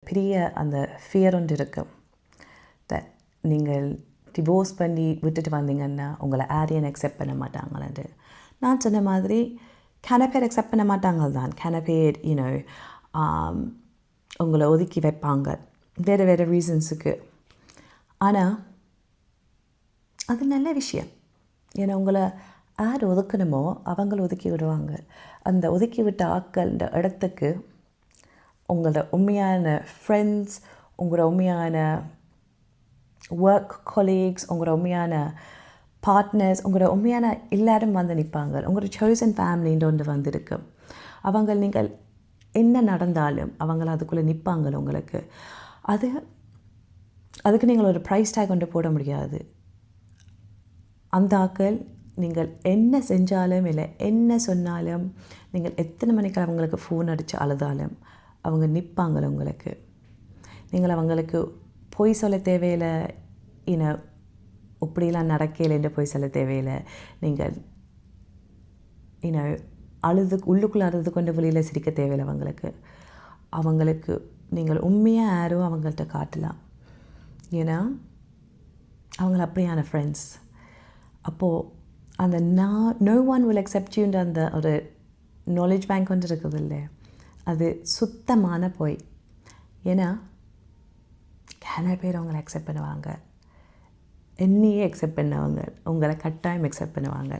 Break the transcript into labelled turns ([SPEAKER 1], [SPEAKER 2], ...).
[SPEAKER 1] பெரிய அந்த ஃபியர் ஒன்று இருக்கும். தட் நீங்கள் டிவோர்ஸ் பண்ணி விட்டுட்டு வந்தீங்கன்னா உங்களை யாரையும் அக்செப்ட் பண்ண மாட்டாங்களேன்ட்டு. நான் சொன்ன மாதிரி பேர் அக்செப்ட் பண்ண மாட்டாங்க தான். பேர் உங்களை ஒதுக்கி வைப்பாங்க வேறு வேறு ரீசன்ஸுக்கு. ஆனால் அது நல்ல விஷயம். ஏன்னா உங்களை யார் ஒதுக்கணுமோ அவங்கள ஒதுக்கி விடுவாங்க. அந்த ஒதுக்கி விட்ட ஆட்கள இடத்துக்கு உங்களோட உண்மையான ஃப்ரெண்ட்ஸ், உங்களோட உண்மையான ஒர்க் கொலீக்ஸ், உங்களோட உண்மையான பார்ட்னர்ஸ், உங்களோட உண்மையான எல்லாரும் வந்து நிற்பாங்க. உங்களோட சோசன் ஃபேமிலின்ற ஒன்று வந்திருக்கு. அவங்க நீங்கள் என்ன நடந்தாலும் அவங்கள அதுக்குள்ளே நிற்பாங்க உங்களுக்கு. அதுக்கு நீங்கள் ஒரு ப்ரைஸ் டேக் கொண்டு போட முடியாது. அந்த ஆக்கள் நீங்கள் என்ன செஞ்சாலும் இல்லை என்ன சொன்னாலும், நீங்கள் எத்தனை மணிக்கு அவங்களுக்கு ஃபோன் அடித்து அழுதாலும் அவங்க நிற்பாங்க உங்களுக்கு. நீங்கள் அவங்களுக்கு பொய் சொல்ல தேவையில்லை, இப்படிலாம் நடக்கலைன்னு பொய் சொல்ல தேவையில்லை. நீங்கள் உள்ளுக்குள்ளே அழுது கொண்டு வெளியில் சிரிக்க தேவையில்லை அவங்களுக்கு நீங்கள் உண்மையாக யாரோ அவங்கள்ட்ட காட்டலாம். ஏன்னா அவங்கள அப்படியான ஃப்ரெண்ட்ஸ். அப்போது அந்த நோ ஒன் வில் அக்செப்ட் யூன்ற அந்த ஒரு நாலேஜ் பேங்க் வந்து இருக்குது இல்லை, அது சுத்தமான பொய். ஏன்னா பேர் அவங்களை அக்செப்ட் பண்ணுவாங்க, என்னையே அக்செப்ட் பண்ணுவாங்க, உங்களை கட்டாயம் அக்செப்ட் பண்ணுவாங்க.